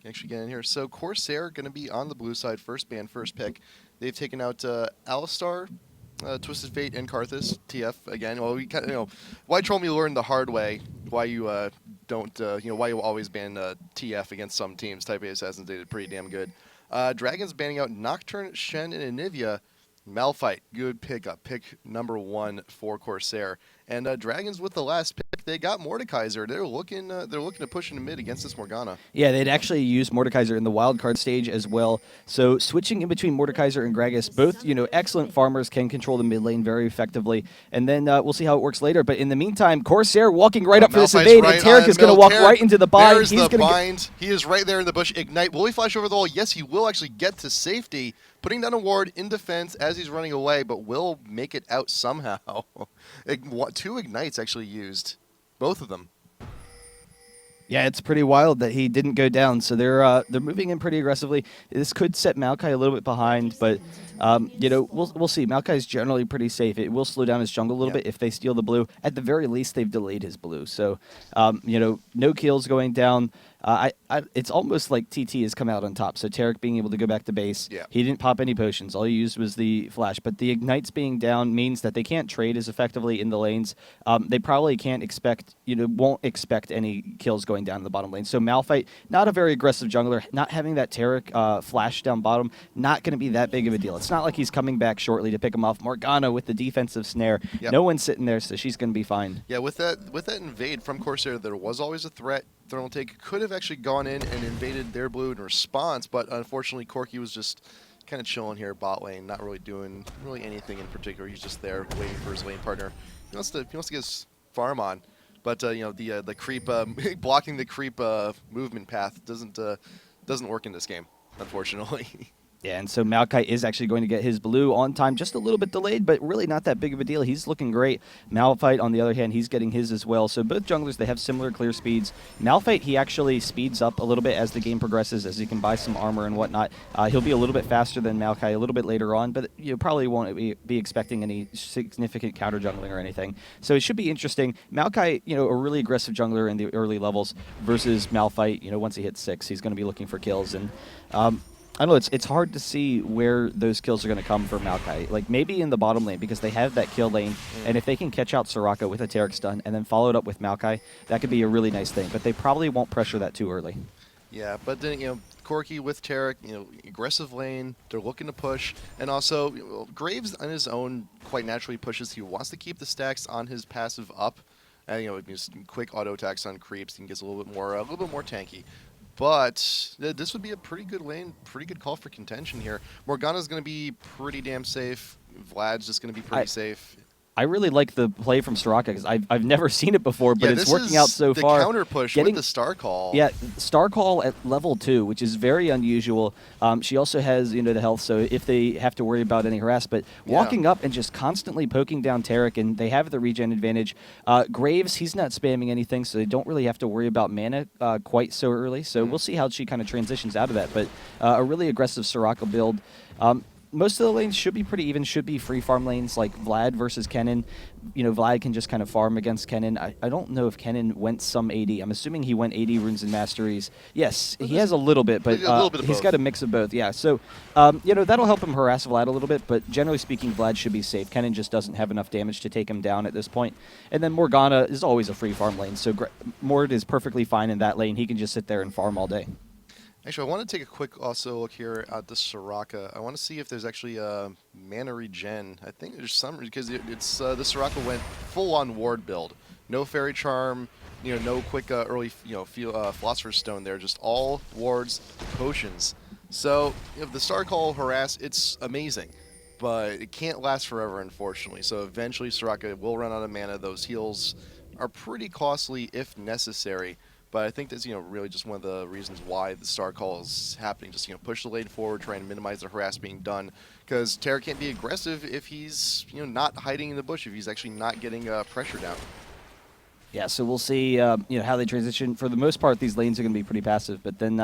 actually get in here. So CorSair going to be on the blue side, first ban, first pick. They've taken out Alistar, Twisted Fate, and Karthus. TF again. Well, we kind of, why Troll me learned the hard way why you don't, why you always ban TF against some teams. Type A Assassins, they did pretty damn good. Dragons banning out Nocturne, Shen, and Anivia. Malphite, good pickup. Pick number 1 for CorSair. And Dragons with the last pick, they got Mordekaiser. They're looking to push into mid against this Morgana. Yeah, they'd actually used Mordekaiser in the wild card stage as well. So switching in between Mordekaiser and Gragas, both excellent farmers, can control the mid lane very effectively. And then we'll see how it works later. But in the meantime, CorSair walking right up for this invade, and Tarek is going to walk right into the bind. There's the bind. He is right there in the bush. Ignite. Will he flash over the wall? Yes, he will actually get to safety, putting down a ward in defense as he's running away, but will make it out somehow. 2 Ignites actually used. Both of them. Yeah, it's pretty wild that he didn't go down. So they're moving in pretty aggressively. This could set Maokai a little bit behind, but we'll see. Maokai's generally pretty safe. It will slow down his jungle a little bit if they steal the blue. At the very least, they've delayed his blue. So no kills going down. It's almost like TT has come out on top. So Tarek being able to go back to base. Yeah. He didn't pop any potions. All he used was the flash. But the Ignites being down means that they can't trade as effectively in the lanes. They probably can't expect, won't expect any kills going down in the bottom lane. So Malphite, not a very aggressive jungler. Not having that Tarek flash down bottom, not going to be that big of a deal. It's not like he's coming back shortly to pick him off. Morgana with the defensive snare. Yep. No one's sitting there, so she's going to be fine. Yeah, with that invade from CorSair, there was always a threat. Thermal Take could have actually gone in and invaded their blue in response, but unfortunately Corki was just kind of chilling here bot lane, not really doing anything in particular. He's just there waiting for his lane partner. He wants to get his farm on, but the creep blocking the creep movement path doesn't work in this game, unfortunately. Yeah, and so Maokai is actually going to get his blue on time, just a little bit delayed, but really not that big of a deal. He's looking great. Malphite, on the other hand, he's getting his as well. So both junglers, they have similar clear speeds. Malphite, he actually speeds up a little bit as the game progresses, as he can buy some armor and whatnot. He'll be a little bit faster than Maokai a little bit later on, but you probably won't be expecting any significant counter jungling or anything. So it should be interesting. Maokai, a really aggressive jungler in the early levels versus Malphite, once he hits 6, he's going to be looking for kills. And I don't know, it's hard to see where those kills are going to come for Maokai. Like, maybe in the bottom lane, because they have that kill lane, and if they can catch out Soraka with a Tarek stun and then follow it up with Maokai, that could be a really nice thing. But they probably won't pressure that too early. Yeah, but then, Corki with Tarek, aggressive lane, they're looking to push, and also, Graves on his own quite naturally pushes. He wants to keep the stacks on his passive up, and, just quick auto attacks on creeps and gets a little bit more tanky. But this would be a pretty good lane, pretty good call for contention here. Morgana's going to be pretty damn safe. Vlad's just going to be pretty safe. I really like the play from Soraka because I've never seen it before, but it's working out so far. The counter push with the Star Call. Yeah, Star Call at level 2, which is very unusual. She also has the health, so if they have to worry about any harass, but walking up and just constantly poking down Tarek, and they have the regen advantage. Graves, he's not spamming anything, so they don't really have to worry about mana quite so early. So we'll see how she kind of transitions out of that. But a really aggressive Soraka build. Most of the lanes should be pretty even, should be free farm lanes like Vlad versus Kennen. Vlad can just kind of farm against Kennen. I don't know if Kennen went some AD. I'm assuming he went AD runes and masteries. Yes, he has a little bit, but he's got a mix of both. Yeah, so, that'll help him harass Vlad a little bit, but generally speaking, Vlad should be safe. Kennen just doesn't have enough damage to take him down at this point. And then Morgana is always a free farm lane, so Mord is perfectly fine in that lane. He can just sit there and farm all day. Actually, I want to take a quick also look here at the Soraka. I want to see if there's actually a mana regen. I think there's some, because it's the Soraka went full-on ward build. No Fairy Charm, no quick early, Philosopher's Stone there. Just all wards, potions. So, if the Star Call harass, it's amazing. But it can't last forever, unfortunately. So eventually Soraka will run out of mana. Those heals are pretty costly if necessary. But I think that's, really just one of the reasons why the Star Call is happening. Just, push the lane forward, trying to minimize the harass being done. Because Terra can't be aggressive if he's, not hiding in the bush, if he's actually not getting pressure down. Yeah, so we'll see, how they transition. For the most part, these lanes are going to be pretty passive. But then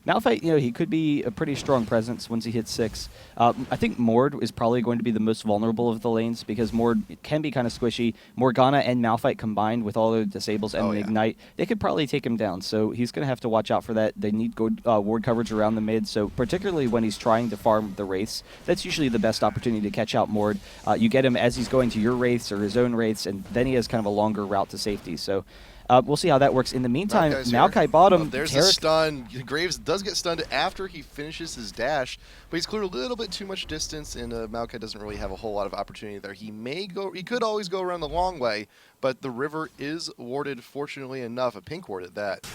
Malphite, he could be a pretty strong presence once he hits 6. I think Mord is probably going to be the most vulnerable of the lanes because Mord can be kind of squishy. Morgana and Malphite combined with all their disables and Ignite, they could probably take him down. So he's going to have to watch out for that. They need good ward coverage around the mid. So particularly when he's trying to farm the Wraiths, that's usually the best opportunity to catch out Mord. You get him as he's going to your Wraiths or his own Wraiths, and then he has kind of a longer route to safety. So we'll see how that works. In the meantime, Maokai bottom. There's a stun. Graves does get stunned after he finishes his dash, but he's cleared a little bit too much distance, and Maokai doesn't really have a whole lot of opportunity there. He could always go around the long way, but the river is warded, fortunately enough. A pink ward at that.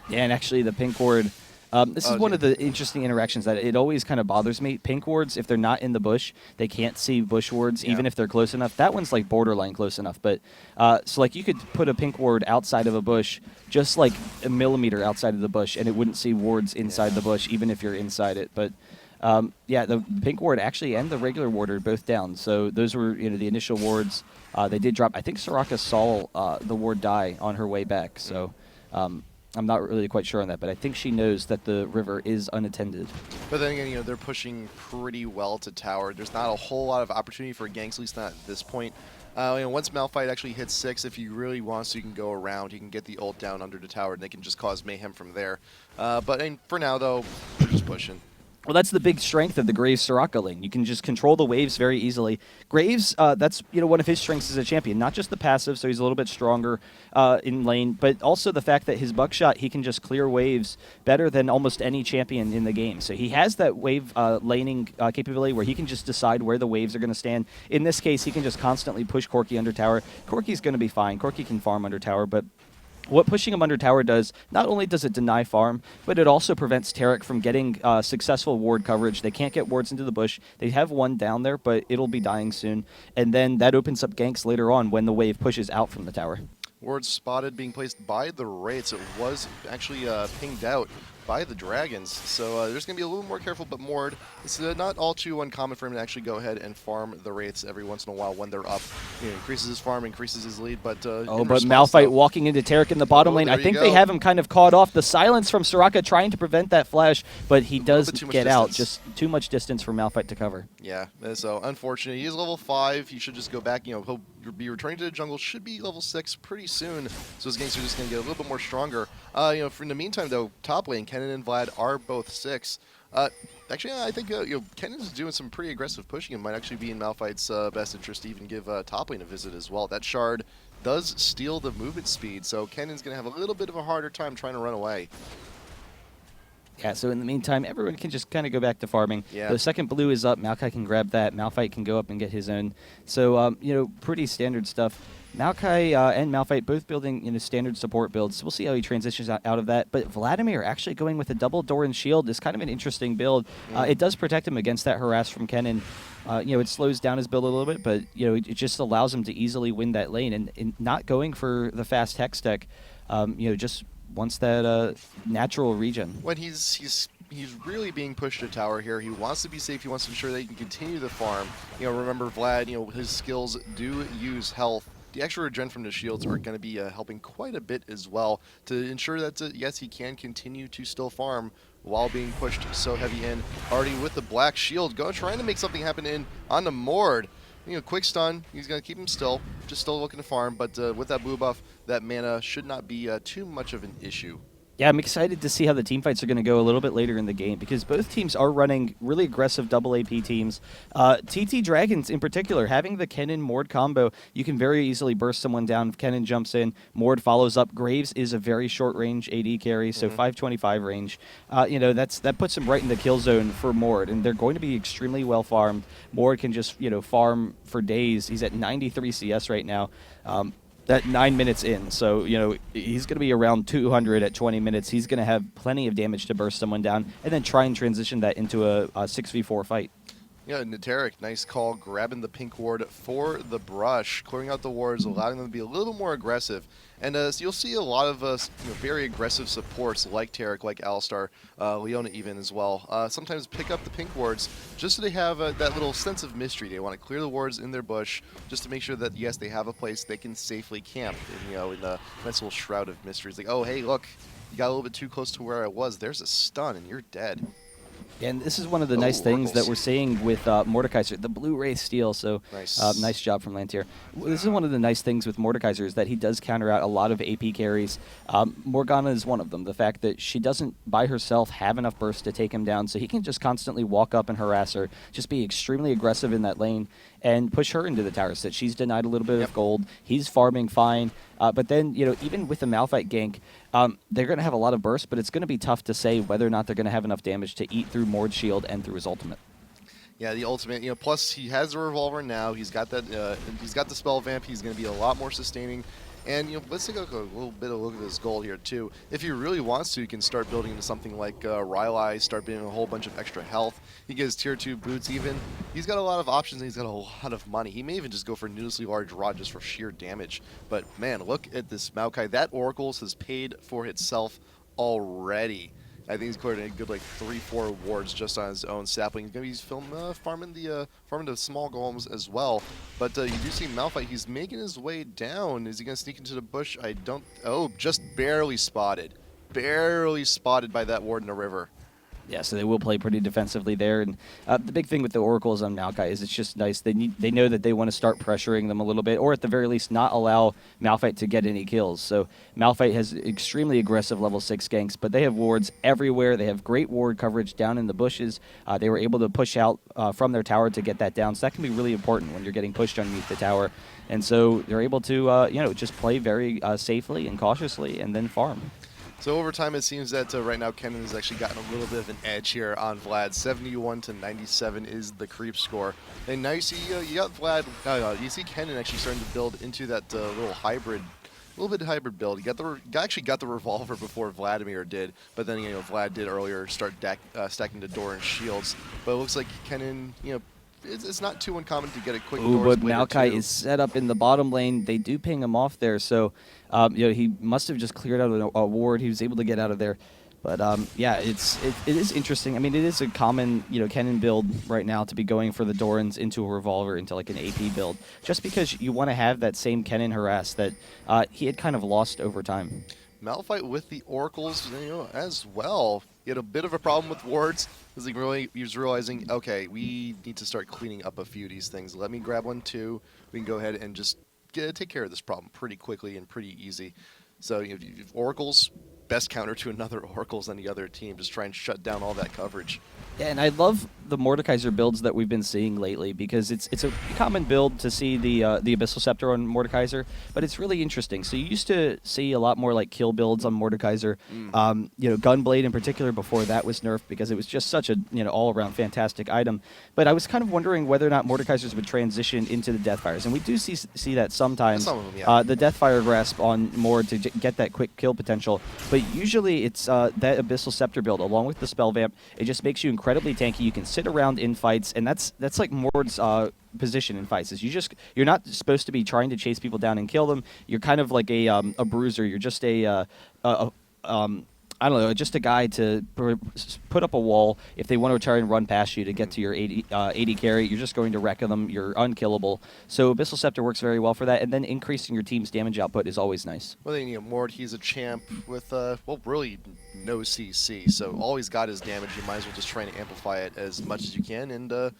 Yeah, and actually the pink ward. This is one of the interesting interactions that it always kind of bothers me. Pink wards, if they're not in the bush, they can't see bush wards, even if they're close enough. That one's like borderline close enough. But so like you could put a pink ward outside of a bush, just like a millimeter outside of the bush, and it wouldn't see wards inside the bush, even if you're inside it. But yeah, the pink ward actually and the regular ward are both down. So those were the initial wards. They did drop. I think Soraka saw the ward die on her way back. So. I'm not really quite sure on that, but I think she knows that the river is unattended. But then again, they're pushing pretty well to tower. There's not a whole lot of opportunity for ganks, at least not at this point. Once Malphite actually hits 6, if he really wants to, he can go around. He can get the ult down under the tower, and they can just cause mayhem from there. But for now, though, we're just pushing. Well, that's the big strength of the Graves Soraka lane. You can just control the waves very easily. Graves, that's one of his strengths as a champion. Not just the passive, so he's a little bit stronger in lane, but also the fact that his buckshot, he can just clear waves better than almost any champion in the game. So he has that wave laning capability where he can just decide where the waves are going to stand. In this case, he can just constantly push Corki under tower. Corki's going to be fine. Corki can farm under tower, but what pushing him under tower does, not only does it deny farm, but it also prevents Taric from getting successful ward coverage. They can't get wards into the bush. They have one down there, but it'll be dying soon. And then that opens up ganks later on when the wave pushes out from the tower. Wards spotted being placed by the Wraiths. It was actually pinged out by the Dragons. So there's going to be a little more careful, but Mord, it's not all too uncommon for him to actually go ahead and farm the Wraiths every once in a while when they're up. Increases his farm, increases his lead, but but Malphite walking into Taric in the bottom lane. I think they have him kind of caught off. The silence from Soraka trying to prevent that flash, but he does get out. Just too much distance for Malphite to cover. Yeah, so unfortunate. He is level 5. He should just go back. He'll be returning to the jungle. Should be level 6 pretty soon. So his ganks are just going to get a little bit more stronger. For in the meantime, though, top lane, Kennen and Vlad are both 6. Actually, I think Kennen's doing some pretty aggressive pushing. It might actually be in Malphite's best interest to even give top lane a visit as well. That shard does steal the movement speed, so Kennen's going to have a little bit of a harder time trying to run away. Yeah, so in the meantime, everyone can just kind of go back to farming. Yeah. The second blue is up. Maokai can grab that. Malphite can go up and get his own. So, pretty standard stuff. Maokai and Malphite both building standard support builds. We'll see how he transitions out of that. But Vladimir actually going with a double Doran shield is kind of an interesting build. It does protect him against that harass from Kennen. It slows down his build a little bit, but it just allows him to easily win that lane and not going for the fast hex tech. Just wants that natural regen. When he's really being pushed to tower here. He wants to be safe. He wants to ensure that he can continue the farm. Remember Vlad, his skills do use health. The extra regen from the shields are going to be helping quite a bit as well to ensure that, yes, he can continue to still farm while being pushed so heavy in. Already with the black shield, trying to make something happen on the Mord. Quick stun. He's going to keep him still. Just still looking to farm, but with that blue buff, that mana should not be too much of an issue. Yeah, I'm excited to see how the team fights are going to go a little bit later in the game because both teams are running really aggressive double AP teams. TT Dragons in particular, having the Kennen Mord combo, you can very easily burst someone down. If Kennen jumps in, Mord follows up. Graves is a very short range AD carry, so 525 range. That puts him right in the kill zone for Mord, and they're going to be extremely well farmed. Mord can just farm for days. He's at 93 CS right now. That 9 minutes in, so he's going to be around 200 at 20 minutes. He's going to have plenty of damage to burst someone down, and then try and transition that into a 6v4 fight. Yeah, Taric, nice call, grabbing the pink ward for the brush, clearing out the wards, allowing them to be a little bit more aggressive. And so you'll see a lot of very aggressive supports like Taric, like Alistar, Leona even as well. Sometimes pick up the pink wards just so they have that little sense of mystery. They want to clear the wards in their bush just to make sure that, yes, they have a place they can safely camp in the nice little shroud of mystery. It's like, oh, hey, look, You got a little bit too close to where I was. There's a stun, and you're dead. And this is one of the Oh, nice things that Oracles. we're seeing with Mordekaiser, the Blue Wraith Steel. So Nice. nice job from Lantier. This is one of the nice things with Mordekaiser is that he does counter out a lot of AP carries. Morgana is one of them. The fact that she doesn't, by herself, have enough burst to take him down, so he can just constantly walk up and harass her, just be extremely aggressive in that lane, and push her into the tower set. She's denied a little bit of gold. He's farming fine. But then, even with the Malphite gank, they're going to have a lot of burst, but it's going to be tough to say whether or not they're going to have enough damage to eat through Mord's shield and through his ultimate. Yeah, the ultimate. Plus he has a revolver now. He's got that. He's got the spell vamp. He's going to be a lot more sustaining. And let's take a little bit of a look at his gold here too. If he really wants to, he can start building into something like Rylai, start building a whole bunch of extra health. He gets tier 2 boots even. He's got a lot of options and he's got a lot of money. He may even just go for a needlessly large rod just for sheer damage. But man, look at this Maokai. That Oracles has paid for itself already. I think he's cleared a good 3-4 wards just on his own sapling. He's going to be farming the small golems as well. But you do see Malphite. He's making his way down. Is he going to sneak into the bush? I don't. Oh, just barely spotted. Barely spotted by that ward in the river. Yeah, so they will play pretty defensively there. And the big thing with the Oracles on Maokai is it's just nice. They know that they want to start pressuring them a little bit, or at the very least not allow Malphite to get any kills. So Malphite has extremely aggressive level 6 ganks, but they have wards everywhere. They have great ward coverage down in the bushes. They were able to push out from their tower to get that down. So that can be really important when you're getting pushed underneath the tower. And so they're able to just play very safely and cautiously and then farm. So over time, it seems that right now Kennen has actually gotten a little bit of an edge here on Vlad. 71 to 97 is the creep score. And now you see you got Vlad. You see Kennen actually starting to build into that little bit hybrid build. He actually got the revolver before Vladimir did, but then Vlad did earlier start stacking the door and shields. But it looks like Kennen, it's not too uncommon to get a quick door. But Maokai is set up in the bottom lane. They do ping him off there, so he must have just cleared out a ward. He was able to get out of there. But yeah, it is interesting. I mean, it is a common Kennen build right now to be going for the Dorans into a revolver into like an AP build, just because you want to have that same Kennen harass that he had kind of lost over time. Malphite with the Oracles, as well. He had a bit of a problem with wards. He was realizing, okay, we need to start cleaning up a few of these things. Let me grab one too. We can go ahead and just take care of this problem pretty quickly and pretty easy. So Oracles, best counter to another Oracles on the other team. Just try and shut down all that coverage. Yeah, and I love the Mordekaiser builds that we've been seeing lately because it's a common build to see the Abyssal Scepter on Mordekaiser, but it's really interesting. So you used to see a lot more like kill builds on Mordekaiser. Gunblade in particular before that was nerfed because it was just such a all-around fantastic item. But I was kind of wondering whether or not Mordekaisers would transition into the Deathfires, and we do see that sometimes. Some of them, yeah. The Deathfire grasp on Mord to get that quick kill potential, but usually it's that Abyssal Scepter build along with the Spell Vamp. It just makes you incredibly tanky. You can sit around in fights, and that's like Mord's position in fights. Is you're not supposed to be trying to chase people down and kill them. You're kind of like a bruiser. You're just I don't know, just a guy to put up a wall. If they want to try and run past you to get to your 80 carry, you're just going to wreck them. You're unkillable. So Abyssal Scepter works very well for that, and then increasing your team's damage output is always nice. Well, then, Mord, he's a champ with, really no CC, so all he's got is damage. You might as well just try and amplify it as much as you can, and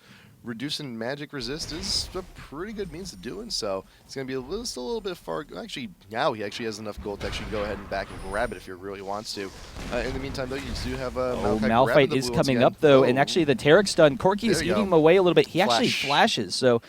reducing magic resist is a pretty good means of doing so. It's going to be still a little bit far. Actually, now he actually has enough gold to actually go ahead and back and grab it if he really wants to. In the meantime, though, you do have Malphite is coming up, though, and actually the Tarek stun, Corki is eating him away a little bit. He actually flashes, so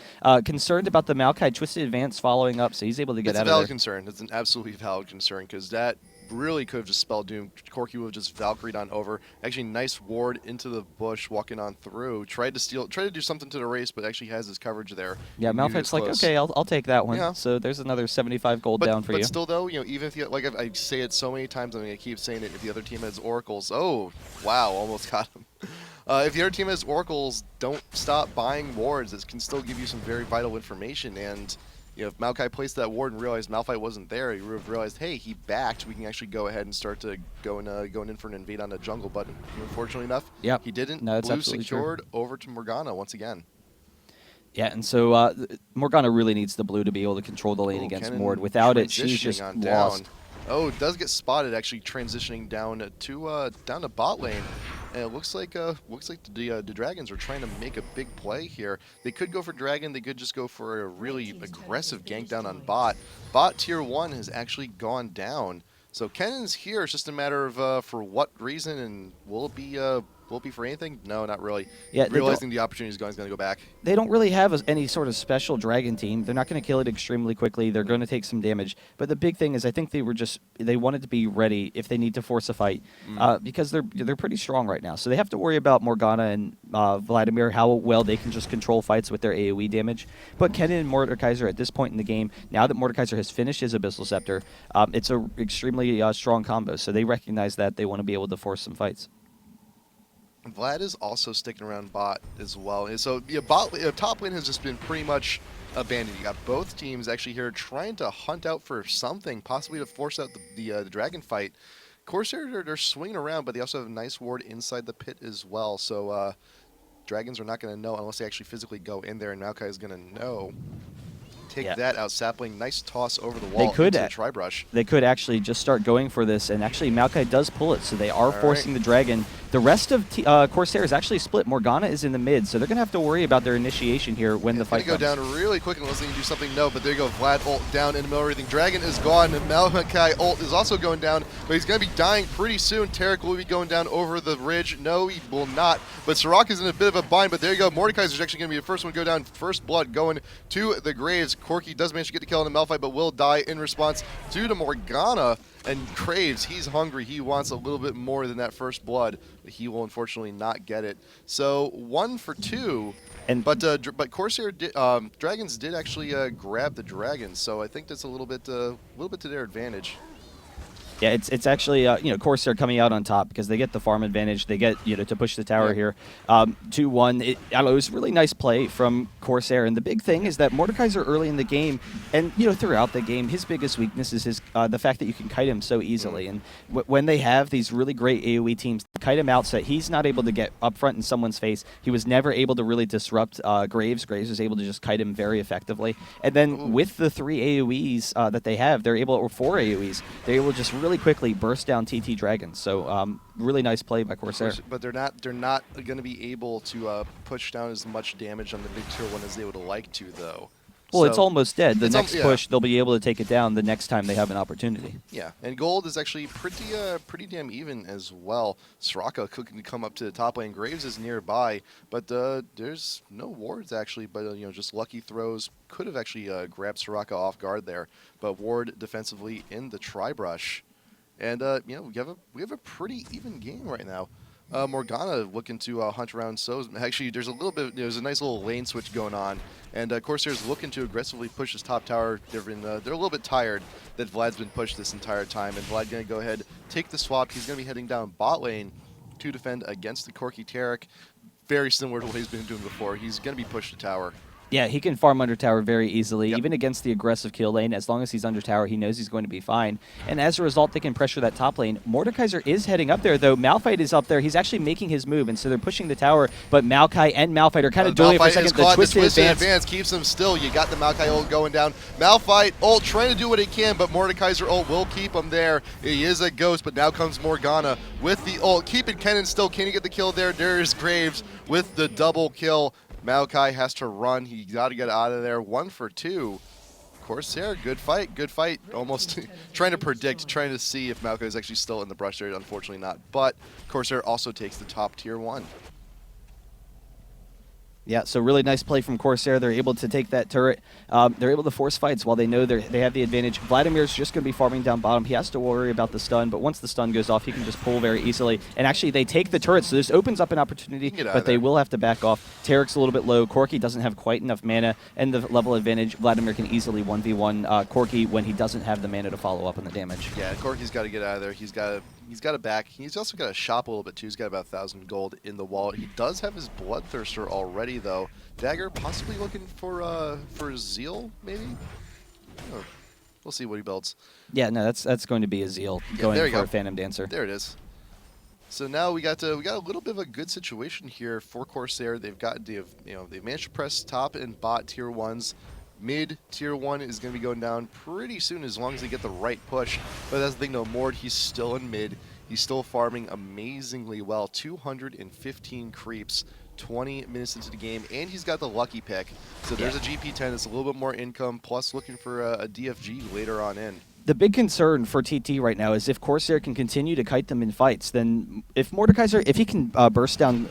concerned about the Maokai Twisted Advance following up, so he's able to get out of there. It's a valid concern. It's an absolutely valid concern, because that really could have just spelled doom. Corki would have just Valkyried on over. Actually, nice ward into the bush, walking on through. Tried to do something to the race, but actually has his coverage there. Yeah, Malphite's like, okay, I'll take that one. Yeah. So there's another 75 gold down for you. But still, though, even if I say it so many times, I'm going to keep saying it. If the other team has Oracles, oh wow, almost got him. If the other team has Oracles, don't stop buying wards. It can still give you some very vital information. And if Maokai placed that ward and realized Malphite wasn't there, he would have realized, hey, he backed. We can actually go ahead and start to going in for an invade on the jungle. But unfortunately enough, he didn't. No, Blue secured over to Morgana once again. Yeah, and so Morgana really needs the blue to be able to control the lane against Kennen Mord. Without it, she's just lost. Oh, it does get spotted actually transitioning down to bot lane. And it looks like the Dragons are trying to make a big play here. They could go for Dragon. They could just go for a really aggressive gank down on bot. Bot tier 1 has actually gone down. So Kennon's here. It's just a matter of for what reason, and will it be for anything? No, not really. Yeah, Realizing the opportunity is going to go back. They don't really have any sort of special dragon team. They're not going to kill it extremely quickly. They're going to take some damage. But the big thing is I think they wanted to be ready if they need to force a fight because they're pretty strong right now. So they have to worry about Morgana and Vladimir, how well they can just control fights with their AoE damage. But Kennen and Mordekaiser at this point in the game, now that Mordekaiser has finished his Abyssal Scepter, it's a extremely strong combo. So they recognize that they want to be able to force some fights. Vlad is also sticking around bot as well. And so top lane has just been pretty much abandoned. You got both teams actually here trying to hunt out for something, possibly to force out the dragon fight. CorSair, they're swinging around, but they also have a nice ward inside the pit as well. So Dragons are not going to know unless they actually physically go in there, and Maokai is going to know. Take that out, Sapling. Nice toss over the wall into the Tri-Brush. They could actually just start going for this, and actually Maokai does pull it, so they are forcing the Dragon. The rest of CorSair is actually split. Morgana is in the mid, so they're going to have to worry about their initiation here when the fight comes. They go down really quick unless they can do something. No, but there you go. Vlad ult down in the middle of everything. Dragon is gone, and Maokai ult is also going down, but he's going to be dying pretty soon. Tarek will be going down over the ridge. No, he will not. But Soraka's in a bit of a bind, but there you go. Mordekaiser's actually going to be the first one to go down. First blood going to the graves. Corki does manage to get the kill in the Malphite, but will die in response due to Morgana. And Craves, he's hungry. He wants a little bit more than that first blood. But he will unfortunately not get it. So 1 for 2. But CorSair Dragons did actually grab the Dragons. So I think that's a little bit to their advantage. Yeah, it's actually CorSair coming out on top because they get the farm advantage. They get to push the tower here. 2-1. I don't know, it was a really nice play from CorSair. And the big thing is that Mordekaiser early in the game and throughout the game, his biggest weakness is the fact that you can kite him so easily. And when they have these really great AoE teams, kite him out so that he's not able to get up front in someone's face. He was never able to really disrupt Graves. Graves was able to just kite him very effectively. And then with the 3 AoEs that they have, they're able, or 4 AoEs, they're able to just really quickly burst down TT Dragons. So really nice play by CorSair. But they're not going to be able to push down as much damage on the big tier 1 as they would like to, though. Well, it's almost dead. The next push, they'll be able to take it down the next time they have an opportunity. Yeah, and gold is actually pretty damn even as well. Soraka can come up to the top lane. Graves is nearby, but there's no wards actually. But just lucky throws could have actually grabbed Soraka off guard there. But ward defensively in the Tri-Brush, and we have a pretty even game right now. Morgana looking to hunt around. So actually, there's a nice little lane switch going on, and CorSair's looking to aggressively push his top tower. They're a little bit tired that Vlad's been pushed this entire time, and Vlad's gonna go ahead, take the swap. He's gonna be heading down bot lane to defend against the Corki Tarek. Very similar to what he's been doing before. He's gonna be pushed to tower. Yeah, he can farm under tower very easily, even against the aggressive kill lane. As long as he's under tower, he knows he's going to be fine. And as a result, they can pressure that top lane. Mordekaiser is heading up there, though. Malphite is up there. He's actually making his move, and so they're pushing the tower. But Maokai and Malphite are kind of doing it for a second. The twisted advance keeps him still. You got the Maokai ult going down. Malphite ult trying to do what he can, but Mordekaiser ult will keep him there. He is a ghost, but now comes Morgana with the ult. Keeping Kennen still. Can he get the kill there? There's Graves with the double kill. Maokai has to run. He got to get out of there. 1 for 2. CorSair, good fight. Almost trying to see if Maokai is actually still in the brush there. Unfortunately not. But CorSair also takes the top tier 1. Yeah, so really nice play from CorSair. They're able to take that turret. They're able to force fights while they know they have the advantage. Vladimir's just going to be farming down bottom. He has to worry about the stun, but once the stun goes off, he can just pull very easily. And actually, they take the turret, so this opens up an opportunity, but they will have to back off. Tarek's a little bit low. Corki doesn't have quite enough mana and the level advantage. Vladimir can easily 1v1 Corki when he doesn't have the mana to follow up on the damage. Yeah, Corki's got to get out of there. He's got a back. He's also got to shop a little bit too. He's got about 1,000 gold in the wallet. He does have his Bloodthirster already though. Dagger possibly looking for Zeal maybe. Oh, we'll see what he builds. Yeah, no, that's going to be a Zeal going for a Phantom Dancer. There it is. So now we got a little bit of a good situation here for CorSair. They've managed to press top and bot tier 1s. Mid tier 1 is going to be going down pretty soon as long as they get the right push. But that's the thing though, Mord, he's still in mid. He's still farming amazingly well. 215 creeps, 20 minutes into the game, and he's got the lucky pick. So there's a GP10 that's a little bit more income, plus looking for a DFG later on in. The big concern for TT right now is if CorSair can continue to kite them in fights, then if Mordekaiser, if he can burst down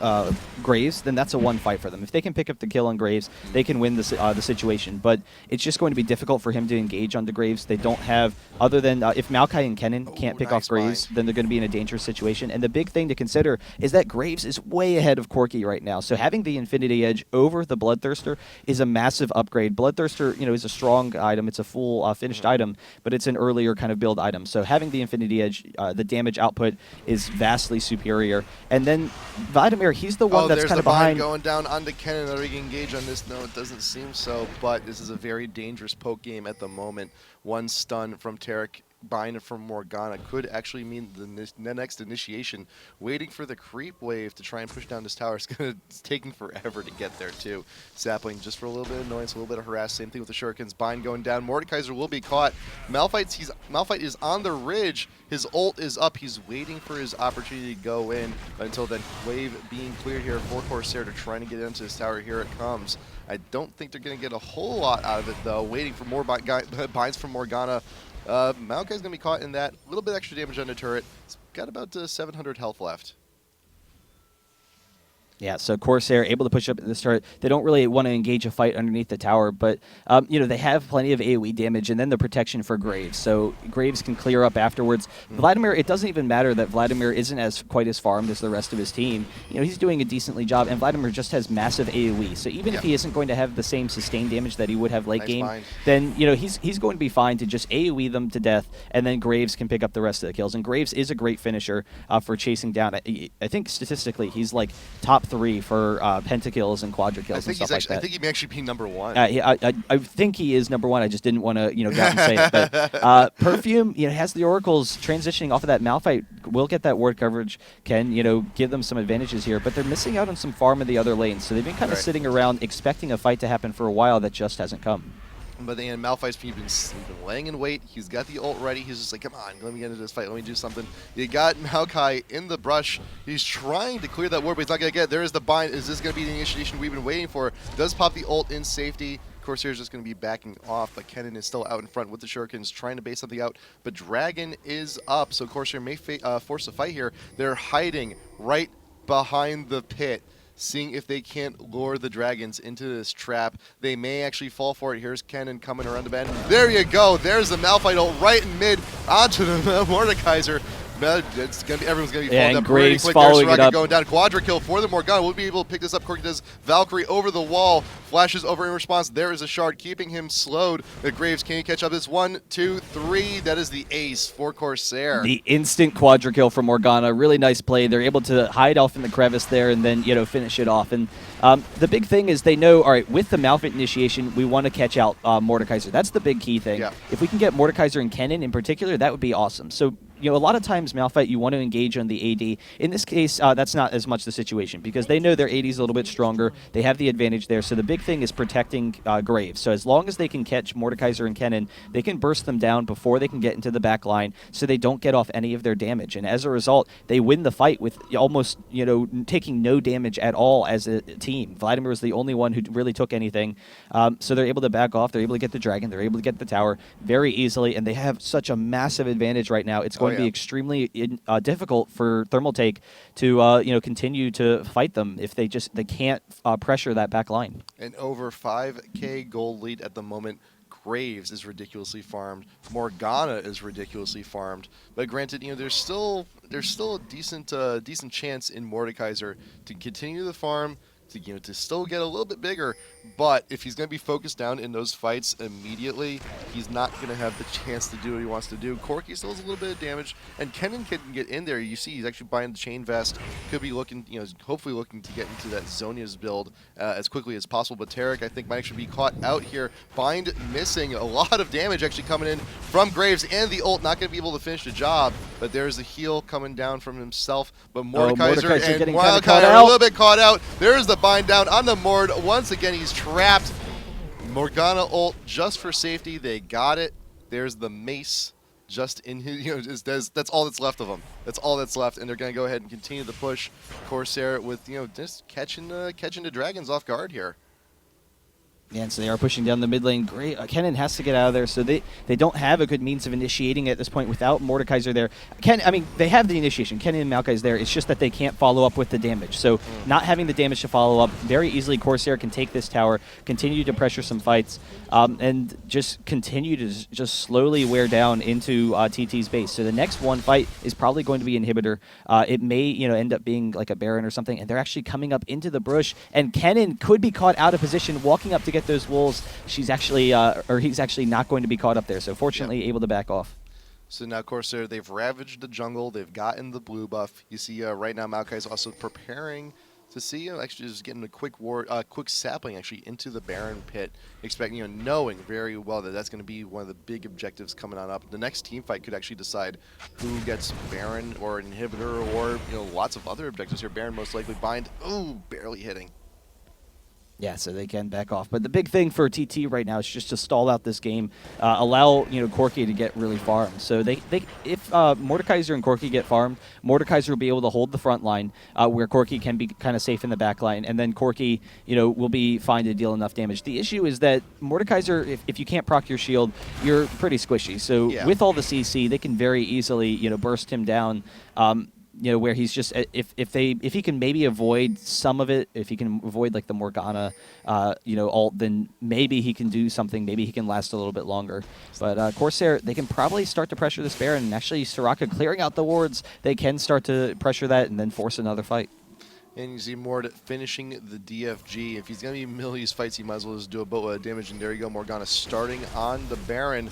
Graves, then that's a one fight for them. If they can pick up the kill on Graves, they can win the situation. But it's just going to be difficult for him to engage on the Graves. They don't have, other than if Maokai and Kennen can't pick off Graves, then they're going to be in a dangerous situation. And the big thing to consider is that Graves is way ahead of Corki right now. So having the Infinity Edge over the Bloodthirster is a massive upgrade. Bloodthirster, is a strong item. It's a full finished item, but it's an earlier kind of build item. So having the Infinity Edge, the damage output is vastly superior. And then Vladimir, he's the one that's kind of behind. Going down onto Kennen. Are we going to engage on this? No, it doesn't seem so, but this is a very dangerous poke game at the moment. One stun from Tarek, bind from Morgana could actually mean the next initiation. Waiting for the creep wave to try and push down this tower. It's taking forever to get there too. Sapling just for a little bit of annoyance, a little bit of harass. Same thing with the Shurikens. Bind going down. Mordekaiser will be caught. Malphite is on the ridge. His ult is up. He's waiting for his opportunity to go in. But until then, wave being cleared here for CorSair to try to get into this tower. Here it comes. I don't think they're going to get a whole lot out of it though. Waiting for more binds from Morgana. Maokai's going to be caught in that. A little bit extra damage on the turret. It's got about 700 health left. Yeah, so CorSair able to push up at the start. They don't really want to engage a fight underneath the tower, but they have plenty of AoE damage and then the protection for Graves. So Graves can clear up afterwards. Vladimir, it doesn't even matter that Vladimir isn't quite as farmed as the rest of his team. He's doing a decently job, and Vladimir just has massive AoE. So even if he isn't going to have the same sustained damage that he would have late game, then he's going to be fine to just AoE them to death, and then Graves can pick up the rest of the kills. And Graves is a great finisher for chasing down. I think statistically he's like top 3 for pentakills and quadra kills and stuff like that. I think he may actually be number 1. I think he is number 1. I just didn't want to go out and say it. But Perfume has the oracles transitioning off of that Malphite. Will get that ward coverage. Can give them some advantages here, but they're missing out on some farm in the other lanes. So they've been kind of sitting around expecting a fight to happen for a while that just hasn't come. But then Malphite's been laying in wait. He's got the ult ready. He's just like, come on, let me get into this fight. Let me do something. You got Maokai in the brush. He's trying to clear that ward, but he's not going to get it. There is the bind. Is this going to be the initiation we've been waiting for? Does pop the ult in safety. CorSair is just going to be backing off, but Kennen is still out in front with the Shurikens trying to base something out. But Dragon is up, so CorSair may force a fight here. They're hiding right behind the pit, seeing if they can't lure the dragons into this trap. They may actually fall for it. Here's Kennen coming around the bend. There you go. There's the Malphite ult right in mid onto the Mordekaiser. Everyone's going to be falling down pretty quick. There's Soraka going down. Quadra kill for the Morgana. We'll be able to pick this up. Corki does Valkyrie over the wall. Flashes over in response. There is a shard keeping him slowed. The Graves, can he catch up? This 1, 2, 3. That is the ace for CorSair. The instant quadra kill from Morgana. Really nice play. They're able to hide off in the crevice there and then finish it off. And the big thing is they know, all right, with the Malphite initiation, we want to catch out Mordekaiser. That's the big key thing. Yeah. If we can get Mordekaiser and Kennen in particular, that would be awesome. So a lot of times Malphite, you want to engage on the AD. In this case, that's not as much the situation because they know their AD is a little bit stronger. They have the advantage there. So the big thing is protecting Graves. So as long as they can catch Mordekaiser and Kennen, they can burst them down before they can get into the back line so they don't get off any of their damage. And as a result, they win the fight with almost, taking no damage at all as a team. Vladimir was the only one who really took anything. So they're able to back off. They're able to get the dragon. They're able to get the tower very easily. And they have such a massive advantage right now. It's going to be extremely difficult for Thermaltake to continue to fight them if they can't pressure that back line. An over 5K gold lead at the moment. Graves is ridiculously farmed. Morgana is ridiculously farmed. But granted, there's still a decent chance in Mordekaiser to continue the farm, to still get a little bit bigger. But if he's going to be focused down in those fights immediately, he's not going to have the chance to do what he wants to do. Corki still has a little bit of damage, and Kennen can get in there. You see he's actually buying the chain vest. Could be looking, hopefully looking to get into that Zhonya's build as quickly as possible. But Tarek, I think, might actually be caught out here. Bind missing. A lot of damage actually coming in from Graves, and the ult not going to be able to finish the job. But there's the heal coming down from himself. But Mordekaiser and Wildcard are a little bit caught out. There's the bind down on the Mord. Once again, he's trapped. Morgana ult just for safety. They got it. There's the mace just in his, that's all that's left of them. That's all that's left, and they're going to go ahead and continue the push. CorSair with, just catching the dragons off guard here. Yeah, and so they are pushing down the mid lane. Great. Kennen has to get out of there, so they don't have a good means of initiating at this point without Mordekaiser there. They have the initiation. Kennen and Maokai is there. It's just that they can't follow up with the damage. So not having the damage to follow up, very easily CorSair can take this tower, continue to pressure some fights, and just continue to just slowly wear down into TT's base. So the next one fight is probably going to be Inhibitor. It may end up being like a Baron or something, and they're actually coming up into the brush, and Kennen could be caught out of position, walking up to get those wolves. She's actually, he's actually not going to be caught up there. So fortunately, able to back off. So now, CorSair, they've ravaged the jungle. They've gotten the blue buff. You see, right now, Maokai is also preparing to see, actually just getting a quick sapling actually into the Baron pit, expecting, knowing very well that that's going to be one of the big objectives coming on up. The next team fight could actually decide who gets Baron or an Inhibitor or lots of other objectives here. Baron most likely bind. Ooh, barely hitting. Yeah, so they can back off. But the big thing for TT right now is just to stall out this game, allow Corki to get really farmed. So if Mordekaiser and Corki get farmed, Mordekaiser will be able to hold the front line, where Corki can be kind of safe in the back line, and then Corki, will be fine to deal enough damage. The issue is that Mordekaiser, if you can't proc your shield, you're pretty squishy. So with all the CC, they can very easily burst him down. Where he's just if he can maybe avoid some of it, if he can avoid like the Morgana, ult, then maybe he can do something. Maybe he can last a little bit longer. But CorSair, they can probably start to pressure this Baron, and actually Soraka clearing out the wards, they can start to pressure that and then force another fight. And you see Mord finishing the DFG. If he's going to be mill these fights, he might as well just do a boatload of damage. And there you go, Morgana starting on the Baron.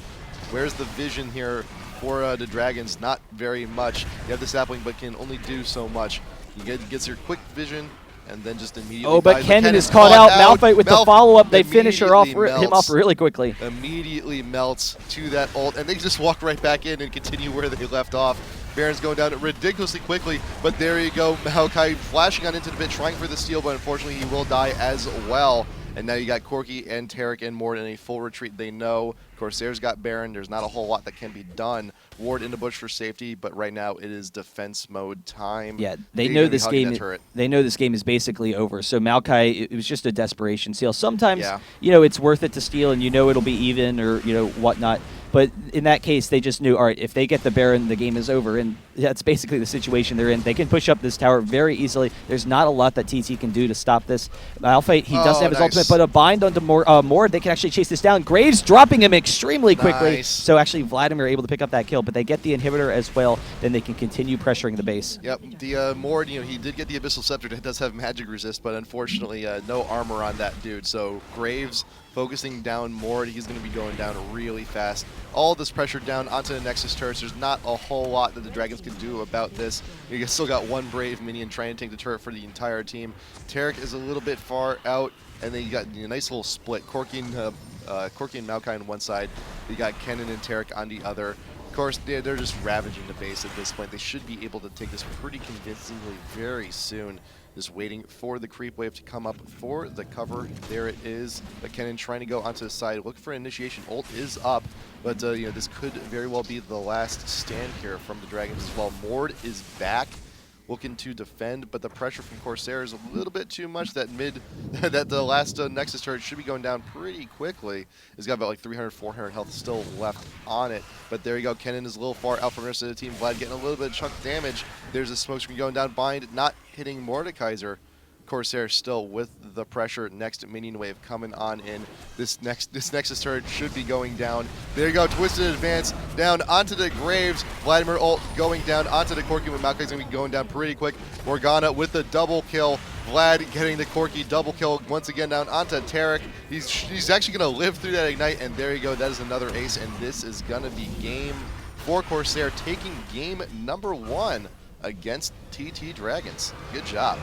Where's the vision here for the Dragons? Not very much. You have the sapling, but can only do so much. He gets your quick vision, and then just immediately. Oh, but Kennen is caught out. Malphite with the follow-up. They finish him off really quickly. Immediately melts to that ult, and they just walk right back in and continue where they left off. Baron's going down ridiculously quickly, but there you go. Maokai flashing on into the pit, trying for the steal, but unfortunately he will die as well. And now you got Corki and Tarek and Mord in a full retreat. They know CorSair's got Baron. There's not a whole lot that can be done. Ward in the bush for safety, but right now it is defense mode time. Yeah, they know this game. They know this game is basically over. So Maokai, it was just a desperation steal. Sometimes, it's worth it to steal, and it'll be even or whatnot. But in that case, they just knew, all right, if they get the Baron, the game is over. And that's basically the situation they're in. They can push up this tower very easily. There's not a lot that TT can do to stop this. Malphite, he doesn't have his ultimate, but a bind onto Mord, they can actually chase this down. Graves dropping him extremely quickly. So actually Vladimir able to pick up that kill, but they get the Inhibitor as well. Then they can continue pressuring the base. Yep, the Mord, he did get the Abyssal Scepter. It does have magic resist, but unfortunately no armor on that dude. So Graves focusing down Mord. He's going to be going down really fast. All this pressure down onto the Nexus turrets. There's not a whole lot that the Dragons can do about this. You still got one Brave minion trying to take the turret for the entire team. Tarek is a little bit far out, and then you got a nice little split. Corki and Maokai on one side. You got Kennen and Tarek on the other. Of course, they're just ravaging the base at this point. They should be able to take this pretty convincingly very soon. Just waiting for the creep wave to come up for the cover. There it is. But Kennen trying to go onto the side. Look for initiation. Ult is up. But this could very well be the last stand here from the Dragons as well. Mord is back, looking to defend, but the pressure from CorSair is a little bit too much. That the last Nexus turret should be going down pretty quickly. It's got about like 300, 400 health still left on it. But there you go. Kennen is a little far out from the rest of the team. Vlad getting a little bit of chunk damage. There's a smoke screen going down. Bind not hitting Mordekaiser. CorSair still with the pressure. Next minion wave coming on in. This Nexus turret should be going down. There you go. Twisted advance down onto the Graves. Vladimir ult going down onto the Corki, but Maokai's going to be going down pretty quick. Morgana with the double kill. Vlad getting the Corki double kill once again down onto Tarek. He's actually going to live through that ignite, and there you go. That is another ace, and this is going to be game for CorSair, taking game number 1 against TT Dragons. Good job.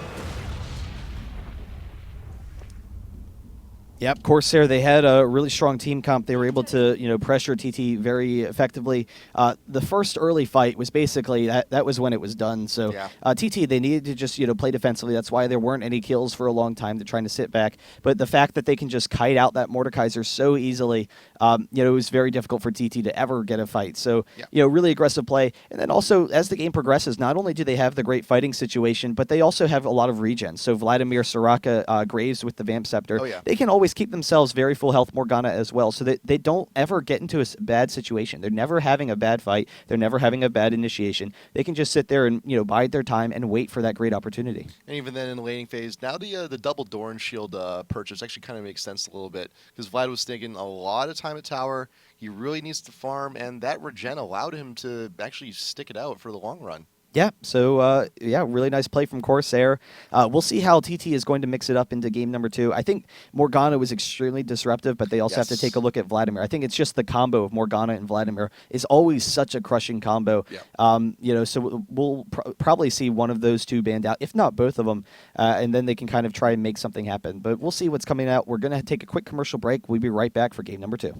Yep, CorSair, they had a really strong team comp. They were able to, pressure TT very effectively. The first early fight was basically that was when it was done. So Yeah. TT, they needed to just, play defensively. That's why there weren't any kills for a long time. They're trying to sit back. But the fact that they can just kite out that Mordekaiser so easily, it was very difficult for TT to ever get a fight. So, really aggressive play. And then also, as the game progresses, not only do they have the great fighting situation, but they also have a lot of regen. So Vladimir, Soraka, Graves with the Vamp Scepter, they can always keep themselves very full health, Morgana as well, so that they don't ever get into a bad situation. They're never having a bad fight. They're never having a bad initiation. They can just sit there and bide their time and wait for that great opportunity. And even then in the laning phase, now the double Doran Shield purchase actually kind of makes sense a little bit, because Vlad was taking a lot of time at tower. He really needs to farm, and that regen allowed him to actually stick it out for the long run. Yeah, so, really nice play from CorSair. We'll see how TT is going to mix it up into game number 2. I think Morgana was extremely disruptive, but they also have to take a look at Vladimir. I think it's just the combo of Morgana and Vladimir is always such a crushing combo. So we'll probably see one of those two banned out, if not both of them, and then they can kind of try and make something happen. But we'll see what's coming out. We're going to take a quick commercial break. We'll be right back for game number 2.